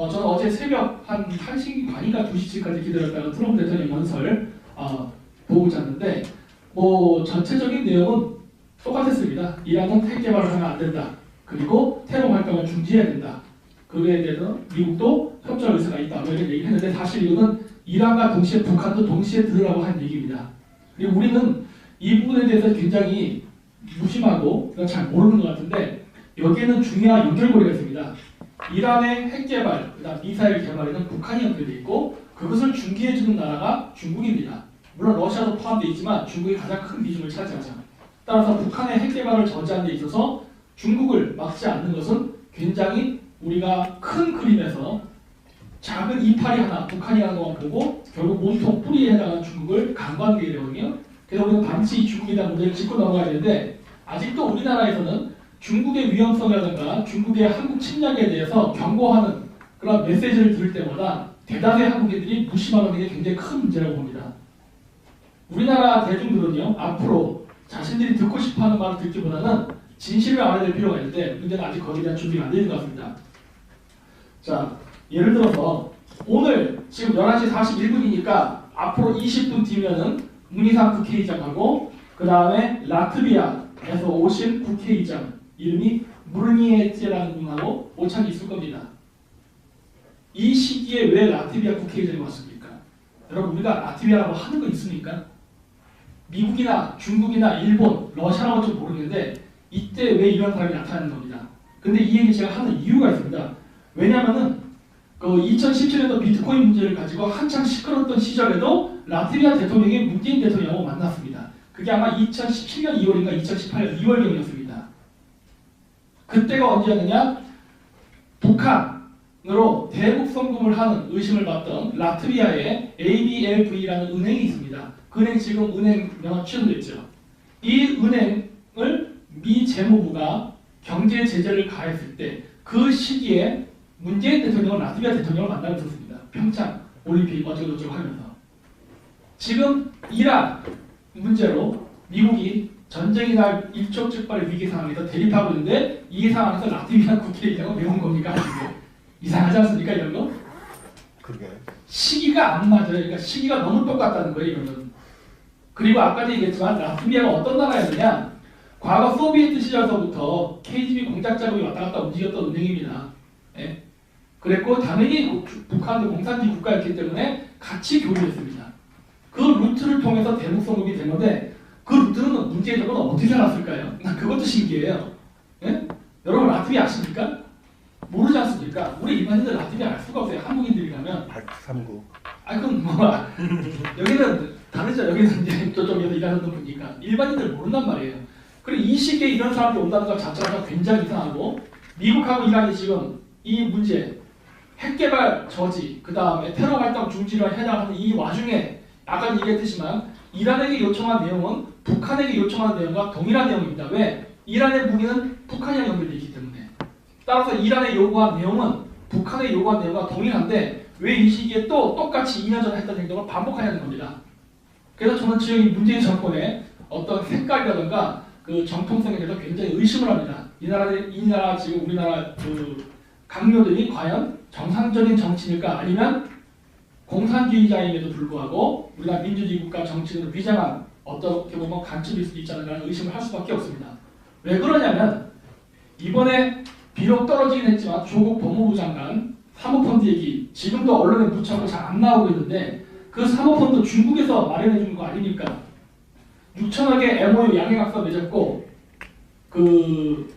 저는 어제 새벽 한 1시 반인가 2시쯤까지 기다렸다가 트럼프 대통령 연설 보고 잤는데 뭐 전체적인 내용은 똑같았습니다. 이란은 핵 개발을 하면 안 된다. 그리고 테러 활동을 중지해야 된다. 그거에 대해서 미국도 협조할 의사가 있다. 뭐 이런 얘기를 했는데 사실 이거는 이란과 동시에 북한도 동시에 들으라고 한 얘기입니다. 그리고 우리는 이 부분에 대해서 굉장히 무심하고 잘 모르는 것 같은데 여기에는 중요한 연결고리가 있습니다. 이란의 핵 개발, 그다음 미사일 개발에는 북한이 연결되어 있고 그것을 중개해주는 나라가 중국입니다. 물론 러시아도 포함되어 있지만 중국이 가장 큰 비중을 차지하죠. 따라서 북한의 핵 개발을 저지하는 데 있어서 중국을 막지 않는 것은 굉장히 우리가 큰 그림에서 작은 이파리 하나, 북한이 하는 것만 보고 결국 몸통 뿌리에 해당하는 중국을 간과하는 게 되거든요. 그래서 우리는 반드시 중국에 대한 문제를 짚고 넘어가야 되는데 아직도 우리나라에서는 중국의 위험성이라든가 중국의 한국 침략에 대해서 경고하는 그런 메시지를 들을 때마다 대다수의 한국인들이 무심하는 게 굉장히 큰 문제라고 봅니다. 우리나라 대중들은요, 앞으로 자신들이 듣고 싶어하는 말을 듣기보다는 진실을 알아야 될 필요가 있는데 문제는 아직 거기에 대한 준비가 안 되는 것 같습니다. 자, 예를 들어서 오늘 지금 11시 41분이니까 앞으로 20분 뒤면은 문희상 국회의장하고 그 다음에 라트비아에서 오신 국회의장 이름이 무르니에츠라는 분하고 오찬이 있을 겁니다. 이 시기에 왜 라트비아 국회의장이 왔습니까? 여러분 우리가 라트비아라고 하는 거 있습니까? 미국이나 중국이나 일본, 러시아라고 좀 모르겠는데 이때 왜 이런 사람이 나타나는 겁니다. 근데 이 얘기 제가 하는 이유가 있습니다. 왜냐하면은 그 2017년도 비트코인 문제를 가지고 한창 시끄러웠던 시절에도 라트비아 대통령이 문재인 대통령하고 만났습니다. 그게 아마 2017년 2월인가 2018년 2월경이었습니다. 그때가 언제였느냐? 북한으로 대북 송금을 하는 의심을 받던 라트비아의 ABLV라는 은행이 있습니다. 그 은행 지금 은행 명함 취소됐죠. 이 은행을 미 재무부가 경제 제재를 가했을 때 그 시기에 문재인 대통령은 라트비아 대통령을 만나고 있었습니다. 평창 올림픽 어쩌고저쩌고 하면서. 지금 이란 문제로 미국이 전쟁이 날 일촉즉발의 위기 상황에서 대립하고 있는데 이 상황에서 라트비아 국회의장을 왜 온 겁니까? 이상하지 않습니까? 이런 거? 그러게. 시기가 안 맞아요. 그러니까 시기가 너무 똑같다는 거예요. 이거는. 그리고 아까도 얘기했지만 라트비아가 어떤 나라였느냐? 과거 소비에트 시절서부터 KGB 공작 자금이 왔다 갔다 움직였던 은행입니다. 예? 그랬고 당연히 북한도 공산주의 국가였기 때문에 같이 교류했습니다. 그 루트를 통해서 대북 송금이 된 건데 그 루트는 문재인 정부는 어떻게 알았을까요? 그것도 신기해요. 예? 여러분 라트비아 아십니까? 모르지 않습니까? 우리 일반인들 라트비아 알 수가 없어요. 한국인들이라면. 839. 아 그럼 뭐 여기는 다르죠. 여기는 이제 저쪽에서 일하는 분이니까 일반인들 모른단 말이에요. 그리고 이 시기에 이런 사람들이 온다는 것 자체가 굉장히 이상하고 미국하고 이란이 지금 이 문제 핵개발 저지 그 다음에 테러 활동 중지를 해나가는 이 와중에 아까 얘기했듯이만 이란에게 요청한 내용은 북한에게 요청한 내용과 동일한 내용입니다. 왜? 이란의 무기는 북한이랑 연결되어 있기 때문에. 따라서 이란의 요구한 내용은 북한의 요구한 내용과 동일한데 왜 이 시기에 또 똑같이 2년 전에 했던 행동을 반복하냐는 겁니다. 그래서 저는 지금 이 문재인 정권의 어떤 색깔이라든가 그 정통성에 대해서 굉장히 의심을 합니다. 이 나라 지금 우리나라 그 강요들이 과연 정상적인 정치일까 아니면 공산주의자임에도 불구하고 우리가 민주주의 국가 정치를 위장한 어떻게 보면 간첩일 수도 있지 않을까 하는 의심을 할 수밖에 없습니다. 왜 그러냐면 이번에 비록 떨어지긴 했지만 조국 법무부 장관 사모펀드 얘기 지금도 언론에 무척 잘 안 나오고 있는데 그 사모펀드 중국에서 마련해 준 거 아닙니까? 6천억의 MOU 양해각서 맺었고 그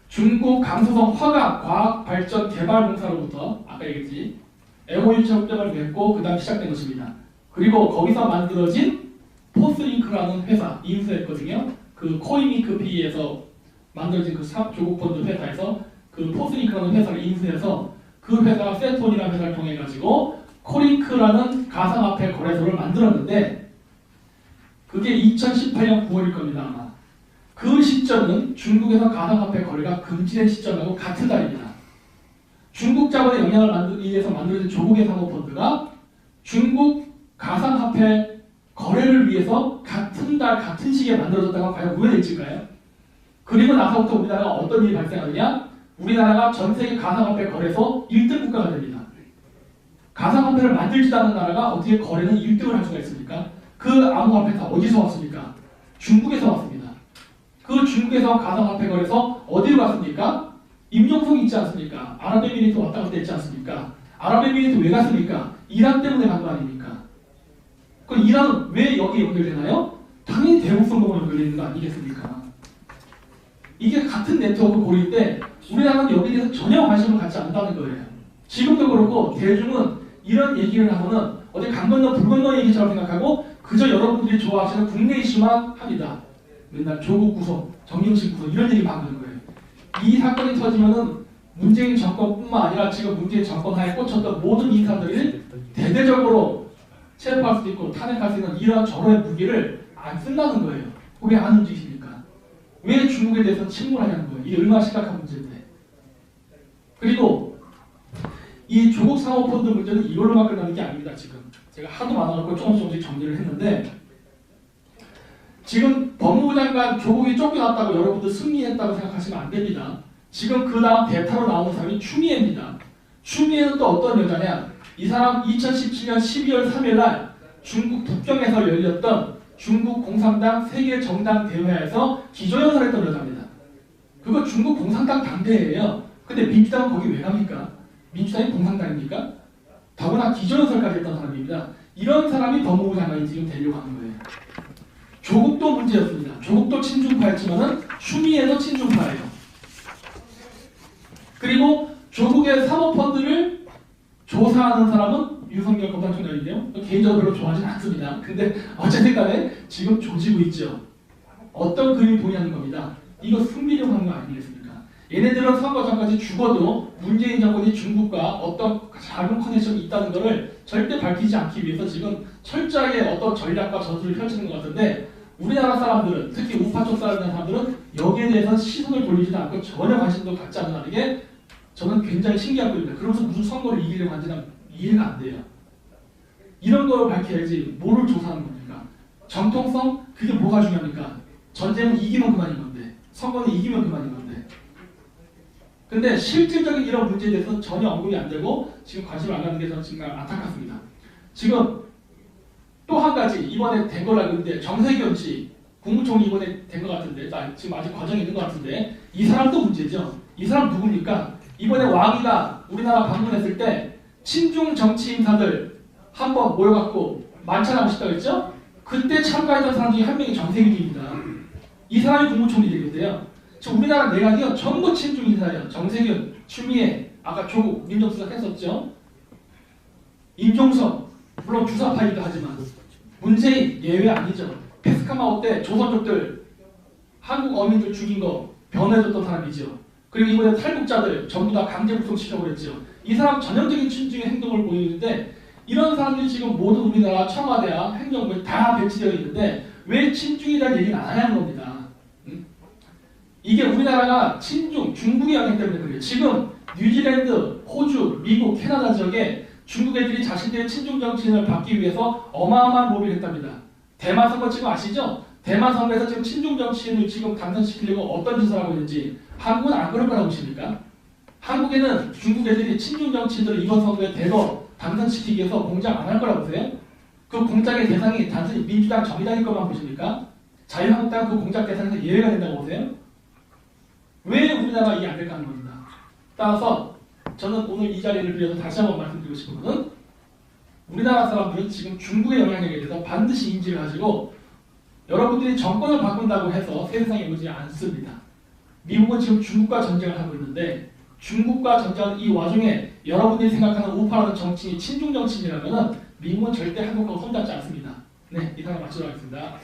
중국 강서성 화각 과학발전개발공사로부터 아까 얘기했지 MOU 협정을 맺고 그 다음 시작된 것입니다. 그리고 거기서 만들어진 포스링크라는 회사 인수했거든요. 그 코이미크피에서 만들어진 그 조국펀드 회사에서 그 포스링크라는 회사를 인수해서 그 회사가 센톤이라는 회사를 통해 가지고 코링크라는 가상화폐 거래소를 만들었는데 그게 2018년 9월일 겁니다. 아마. 그 시점은 중국에서 가상화폐 거래가 금지된 시점하고 같은 달입니다. 중국 자본의 영향을 위해서 만들어진 조국의 사모펀드가 중국 가상화폐 거래를 위해서 같은 달 같은 시기에 만들어졌다가 과연 왜 될지까요? 그리고 나서부터 우리나라가 어떤 일이 발생하느냐? 우리나라가 전 세계 가상화폐 거래소 1등 국가가 됩니다. 가상화폐를 만들지도 않은 나라가 어떻게 거래는 1등을 할 수가 있습니까? 그 암호화폐 다 어디서 왔습니까? 중국에서 왔습니다. 그 중국에서 가상화폐 거래소 어디로 갔습니까? 임종석이 있지 않습니까? 아랍에미리트 왔다 갔다 했지 않습니까? 아랍에미리트 왜 갔습니까? 이란 때문에 간 거 아닙니까? 그럼 이란은 왜 여기 연결되나요? 당연히 대북선거로 연결되는 거 아니겠습니까? 이게 같은 네트워크 고리인데 우리나라는 여기에 대해서 전혀 관심을 갖지 않는다는 거예요. 지금도 그렇고 대중은 이런 얘기를 하면은 어디 강 건너 불 건너 얘기처럼 생각하고 그저 여러분들이 좋아하시는 국내 이슈만 합니다. 맨날 조국 구속, 정경심 구속 이런 얘기만 하는 거예요. 이 사건이 터지면은 문재인 정권뿐만 아니라 지금 문재인 정권 하에 꽂혔던 모든 인사들이 대대적으로 체포할 수도 있고 탄핵할 수 있는 이런 저런 무기를 안 쓴다는 거예요. 왜 안 움직이십니까? 왜 중국에 대해서 침몰하냐는 거예요. 이게 얼마나 심각한 문제인데. 그리고 이 조국 상호펀드 문제는 이걸로만 끝나는 게 아닙니다. 지금 제가 하도 많아갖고 조금씩 정리를 했는데 지금 법무부 장관 조국이 쫓겨났다고 여러분들 승리했다고 생각하시면 안 됩니다. 지금 그 다음 대타로 나오는 사람이 추미애입니다. 추미애는 또 어떤 여자냐? 이 사람 2017년 12월 3일 날 중국 북경에서 열렸던 중국 공산당 세계 정당 대회에서 기조연설했던 여자입니다. 그거 중국 공산당 당대회예요. 근데 민주당은 거기 왜 갑니까? 민주당이 공산당입니까? 더구나 기조연설까지 했던 사람입니다. 이런 사람이 법무부 장관이 지금 되려고 하는 거예요. 조국도 문제였습니다. 조국도 친중파였지만은 추미애도 친중파예요. 그리고 조국의 사모펀드를 조사하는 사람은 윤석열 검찰총장인데요. 개인적으로 별로 좋아하지는 않습니다. 근데 어쨌든 간에 지금 조지고 있죠. 어떤 그림이 보이냐는 겁니다. 이거 숨기려고 하는 거 아니겠습니까? 얘네들은 선거 전까지 죽어도 문재인 정권이 중국과 어떤 작은 커넥션이 있다는 것을 절대 밝히지 않기 위해서 지금 철저하게 어떤 전략과 전술을 펼치는 것 같은데 우리나라 사람들은 특히 우파 쪽 사람들은 여기에 대해서 시선을 돌리지도 않고 전혀 관심도 갖지 않는다는 게 저는 굉장히 신기한 거입니다. 그러면서 무슨 선거를 이기려고 하는지는 이해가 안 돼요. 이런 걸 밝혀야지 뭐를 조사하는 겁니까? 정통성? 그게 뭐가 중요합니까? 전쟁은 이기면 그만인 건데 선거는 이기면 그만인 건데 근데 실질적인 이런 문제에 대해서는 전혀 언급이 안 되고 지금 관심을 안 갖는 게 저는 정말 안타깝습니다. 지금 또 한 가지 이번에 된 걸로 알고 있는데 정세균 씨 국무총리 이번에 된 것 같은데 지금 아직 과정이 있는 것 같은데 이 사람도 문제죠. 이 사람 누굽니까? 이번에 왕이가 우리나라 방문했을 때 친중 정치 인사들 한번 모여갖고 만찬하고 싶다고 했죠? 그때 참가했던 사람 중에 한 명이 정세균입니다. 이 사람이 국무총리 되겠대요. 지금 우리나라 내각이요 전부 친중 인사예요. 정세균, 추미애, 아까 조국 민정수석 했었죠. 임종석 물론 주사파이기도 하지만 문재인 예외 아니죠. 페스카마오 때 조선족들 한국 어민들 죽인 거 변호해줬던 사람이죠. 그리고 이번에 탈북자들 전부 다 강제 북송시키려고 했죠. 이 사람 전형적인 친중의 행동을 보이는데 이런 사람들이 지금 모든 우리나라 청와대와 행정부에 다 배치되어 있는데 왜 친중에 대한 얘기는 안 하냐는 겁니다. 이게 우리나라가 친중, 중국의 영향 때문에 그래요. 지금 뉴질랜드, 호주, 미국, 캐나다 지역에 중국 애들이 자신들의 친중 정치인을 받기 위해서 어마어마한 로비를 했답니다. 대만 선거 지금 아시죠? 대만 선거에서 지금 친중 정치인을 지금 당선시키려고 어떤 짓을 하고 있는지 한국은 안 그럴 거라고 보십니까? 한국에는 중국 애들이 친중 정치인들을 이번 선거에 대거 당선시키기 위해서 공작 안 할 거라고 보세요? 그 공작의 대상이 단순히 민주당 정의당일 것만 보십니까? 자유한국당 그 공작 대상에서 예외가 된다고 보세요? 왜 우리나라가 이게 안 될까 하는 겁니다. 따라서 저는 오늘 이 자리를 빌려서 다시 한번 말씀드리고 싶은 것은 우리나라 사람들은 지금 중국의 영향력에 대해서 반드시 인지를 가지고 여러분들이 정권을 바꾼다고 해서 세상에 오지 않습니다. 미국은 지금 중국과 전쟁을 하고 있는데 중국과 전쟁은 이 와중에 여러분들이 생각하는 우파라는 정치인이 친중 정치인이라면 미국은 절대 한국과 손잡지 않습니다. 네, 이상을 마치도록 하겠습니다.